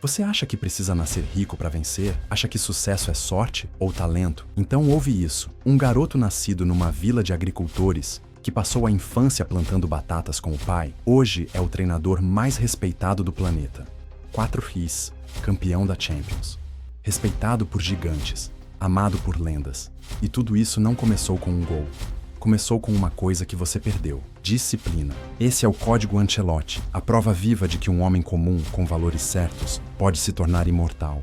Você acha que precisa nascer rico para vencer? Acha que sucesso é sorte ou talento? Então ouve isso. Um garoto nascido numa vila de agricultores, que passou a infância plantando batatas com o pai, hoje é o treinador mais respeitado do planeta. 4 Rs, campeão da Champions. Respeitado por gigantes, amado por lendas. E tudo isso não começou com um gol. Começou com uma coisa que você perdeu: disciplina. Esse é o código Ancelotti, a prova viva de que um homem comum, com valores certos, pode se tornar imortal.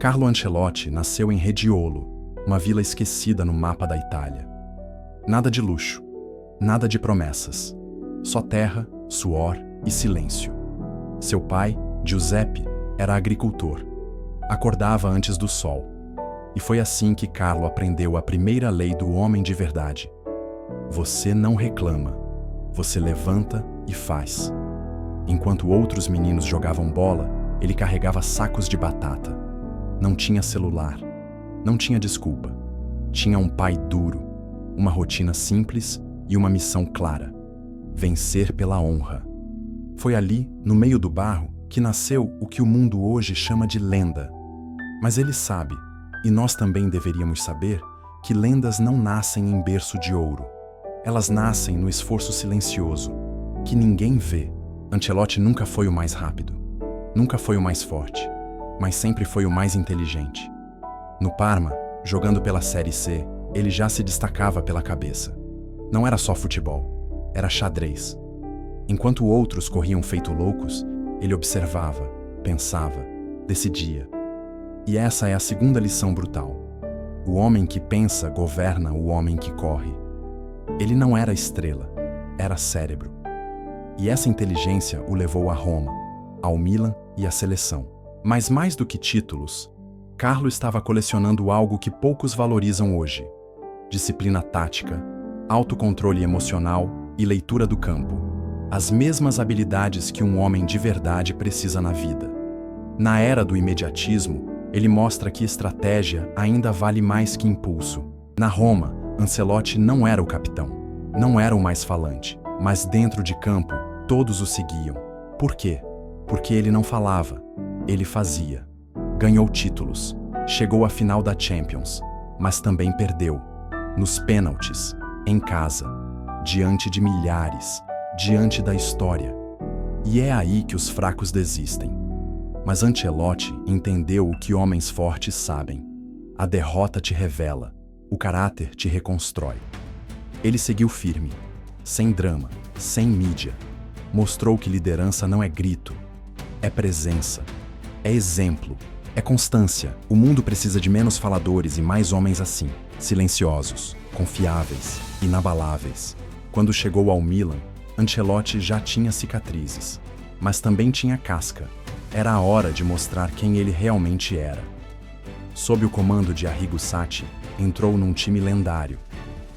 Carlo Ancelotti nasceu em Reggiolo, uma vila esquecida no mapa da Itália. Nada de luxo, nada de promessas. Só terra, suor e silêncio. Seu pai, Giuseppe, era agricultor. Acordava antes do sol. E foi assim que Carlo aprendeu a primeira lei do homem de verdade. Você não reclama. Você levanta e faz. Enquanto outros meninos jogavam bola, ele carregava sacos de batata. Não tinha celular. Não tinha desculpa. Tinha um pai duro, uma rotina simples e uma missão clara: vencer pela honra. Foi ali, no meio do barro, que nasceu o que o mundo hoje chama de lenda. Mas ele sabe, e nós também deveríamos saber, que lendas não nascem em berço de ouro. Elas nascem no esforço silencioso, que ninguém vê. Ancelotti nunca foi o mais rápido, nunca foi o mais forte, mas sempre foi o mais inteligente. No Parma, jogando pela Série C, ele já se destacava pela cabeça. Não era só futebol, era xadrez. Enquanto outros corriam feito loucos, ele observava, pensava, decidia. E essa é a segunda lição brutal. O homem que pensa governa o homem que corre. Ele não era estrela, era cérebro. E essa inteligência o levou a Roma, ao Milan e à seleção. Mas mais do que títulos, Carlo estava colecionando algo que poucos valorizam hoje: disciplina tática, autocontrole emocional e leitura do campo. As mesmas habilidades que um homem de verdade precisa na vida. Na era do imediatismo, ele mostra que estratégia ainda vale mais que impulso. Na Roma, Ancelotti não era o capitão, não era o mais falante, mas dentro de campo, todos o seguiam. Por quê? Porque ele não falava, ele fazia. Ganhou títulos, chegou à final da Champions, mas também perdeu. Nos pênaltis, em casa, diante de milhares, diante da história. E é aí que os fracos desistem. Mas Ancelotti entendeu o que homens fortes sabem. A derrota te revela, o caráter te reconstrói. Ele seguiu firme, sem drama, sem mídia. Mostrou que liderança não é grito, é presença, é exemplo, é constância. O mundo precisa de menos faladores e mais homens assim, silenciosos, confiáveis, inabaláveis. Quando chegou ao Milan, Ancelotti já tinha cicatrizes, mas também tinha casca. Era a hora de mostrar quem ele realmente era. Sob o comando de Arrigo Sacchi, entrou num time lendário: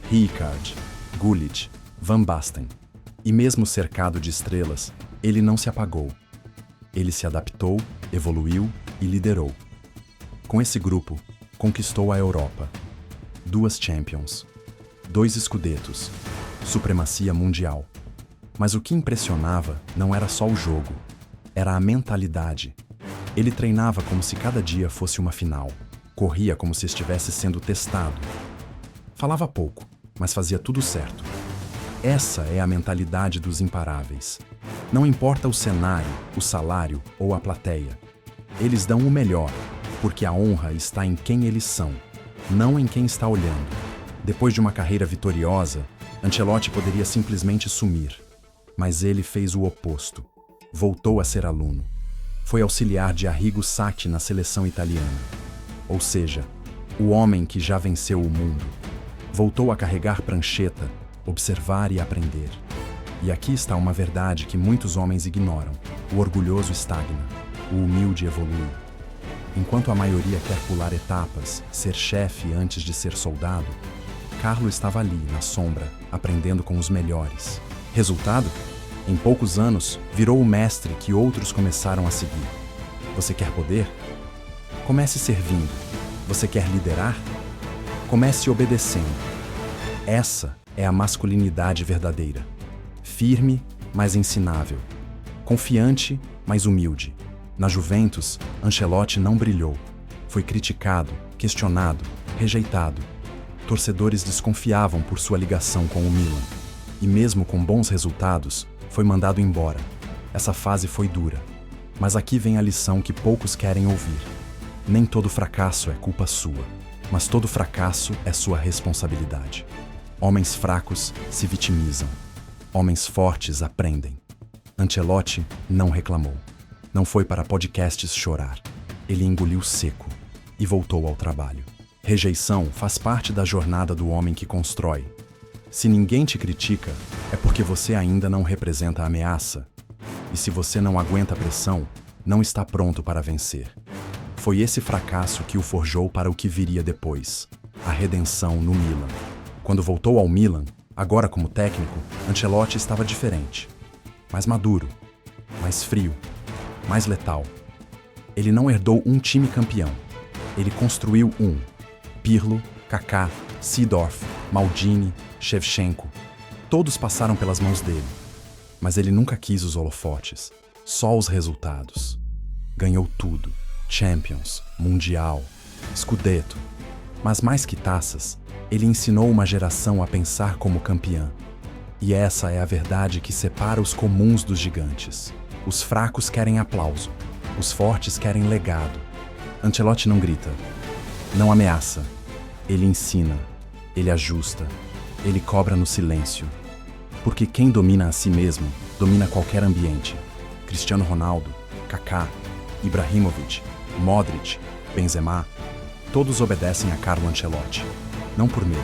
Rijkaard, Gullit, Van Basten. E mesmo cercado de estrelas, ele não se apagou. Ele se adaptou, evoluiu e liderou. Com esse grupo, conquistou a Europa. 2 Champions, 2 Scudettos, supremacia mundial. Mas o que impressionava não era só o jogo, era a mentalidade. Ele treinava como se cada dia fosse uma final, corria como se estivesse sendo testado. Falava pouco, mas fazia tudo certo. Essa é a mentalidade dos imparáveis. Não importa o cenário, o salário ou a plateia. Eles dão o melhor, porque a honra está em quem eles são, não em quem está olhando. Depois de uma carreira vitoriosa, Ancelotti poderia simplesmente sumir. Mas ele fez o oposto. Voltou a ser aluno. Foi auxiliar de Arrigo Sacchi na seleção italiana. Ou seja, o homem que já venceu o mundo. Voltou a carregar prancheta, observar e aprender. E aqui está uma verdade que muitos homens ignoram: o orgulhoso estagna, o humilde evolui. Enquanto a maioria quer pular etapas, ser chefe antes de ser soldado, Carlo estava ali, na sombra, aprendendo com os melhores. Resultado? Em poucos anos, virou o mestre que outros começaram a seguir. Você quer poder? Comece servindo. Você quer liderar? Comece obedecendo. Essa é a masculinidade verdadeira. Firme, mas ensinável. Confiante, mas humilde. Na Juventus, Ancelotti não brilhou. Foi criticado, questionado, rejeitado. Torcedores desconfiavam por sua ligação com o Milan. E mesmo com bons resultados, foi mandado embora. Essa fase foi dura. Mas aqui vem a lição que poucos querem ouvir. Nem todo fracasso é culpa sua, mas todo fracasso é sua responsabilidade. Homens fracos se vitimizam. Homens fortes aprendem. Ancelotti não reclamou. Não foi para podcasts chorar. Ele engoliu seco e voltou ao trabalho. Rejeição faz parte da jornada do homem que constrói. Se ninguém te critica, é porque você ainda não representa a ameaça. E se você não aguenta a pressão, não está pronto para vencer. Foi esse fracasso que o forjou para o que viria depois, a redenção no Milan. Quando voltou ao Milan, agora como técnico, Ancelotti estava diferente. Mais maduro, mais frio, mais letal. Ele não herdou um time campeão. Ele construiu um. Pirlo, Kaká, Seedorf, Maldini, Shevchenko. Todos passaram pelas mãos dele. Mas ele nunca quis os holofotes, só os resultados. Ganhou tudo. Champions, Mundial, Scudetto. Mas mais que taças, ele ensinou uma geração a pensar como campeã. E essa é a verdade que separa os comuns dos gigantes. Os fracos querem aplauso, os fortes querem legado. Ancelotti não grita, não ameaça. Ele ensina, ele ajusta, ele cobra no silêncio. Porque quem domina a si mesmo, domina qualquer ambiente. Cristiano Ronaldo, Kaká, Ibrahimovic, Modric, Benzema, todos obedecem a Carlo Ancelotti. Não por medo,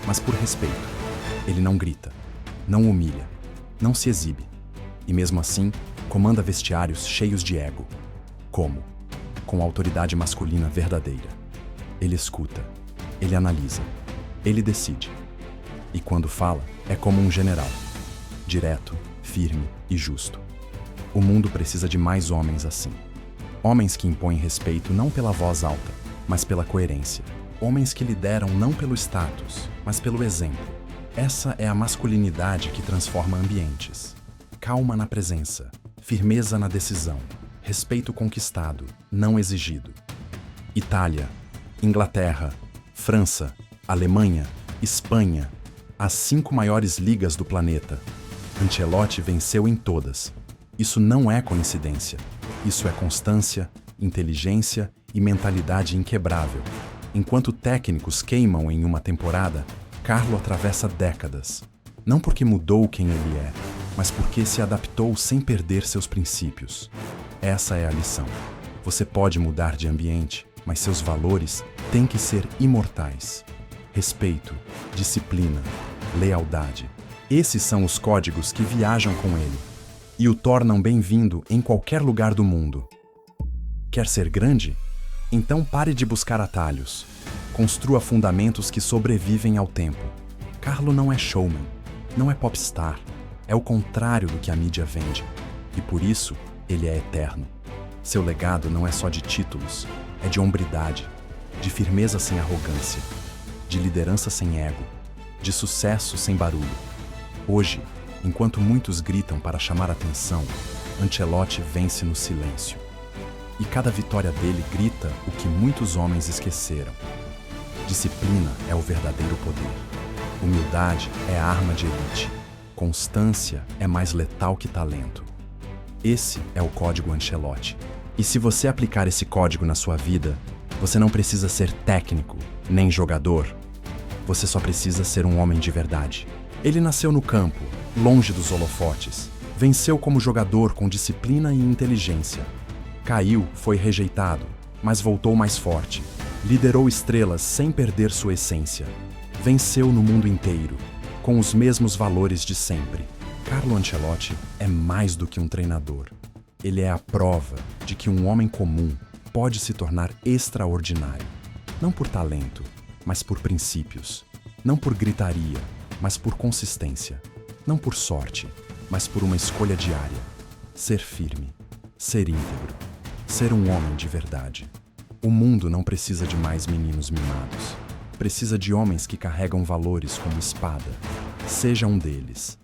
mas por respeito. Ele não grita, não humilha, não se exibe. E mesmo assim, comanda vestiários cheios de ego. Como? Com autoridade masculina verdadeira. Ele escuta, ele analisa, ele decide. E quando fala, é como um general. Direto, firme e justo. O mundo precisa de mais homens assim. Homens que impõem respeito não pela voz alta, mas pela coerência. Homens que lideram não pelo status, mas pelo exemplo. Essa é a masculinidade que transforma ambientes. Calma na presença, firmeza na decisão, respeito conquistado, não exigido. Itália, Inglaterra, França, Alemanha, Espanha, as 5 maiores ligas do planeta. Ancelotti venceu em todas. Isso não é coincidência. Isso é constância, inteligência e mentalidade inquebrável. Enquanto técnicos queimam em uma temporada, Carlo atravessa décadas. Não porque mudou quem ele é, mas porque se adaptou sem perder seus princípios. Essa é a lição. Você pode mudar de ambiente, mas seus valores têm que ser imortais. Respeito, disciplina, lealdade. Esses são os códigos que viajam com ele e o tornam bem-vindo em qualquer lugar do mundo. Quer ser grande? Então pare de buscar atalhos. Construa fundamentos que sobrevivem ao tempo. Carlo não é showman, não é popstar. É o contrário do que a mídia vende. E por isso, ele é eterno. Seu legado não é só de títulos, é de hombridade, de firmeza sem arrogância, de liderança sem ego, de sucesso sem barulho. Hoje, enquanto muitos gritam para chamar atenção, Ancelotti vence no silêncio. E cada vitória dele grita o que muitos homens esqueceram. Disciplina é o verdadeiro poder. Humildade é a arma de elite. Constância é mais letal que talento. Esse é o código Ancelotti. E se você aplicar esse código na sua vida, você não precisa ser técnico, nem jogador. Você só precisa ser um homem de verdade. Ele nasceu no campo, longe dos holofotes. Venceu como jogador com disciplina e inteligência. Caiu, foi rejeitado, mas voltou mais forte. Liderou estrelas sem perder sua essência. Venceu no mundo inteiro, com os mesmos valores de sempre. Carlo Ancelotti é mais do que um treinador. Ele é a prova de que um homem comum pode se tornar extraordinário. Não por talento, mas por princípios. Não por gritaria, mas por consistência. Não por sorte, mas por uma escolha diária. Ser firme, ser íntegro, ser um homem de verdade. O mundo não precisa de mais meninos mimados. Precisa de homens que carregam valores como espada. Seja um deles.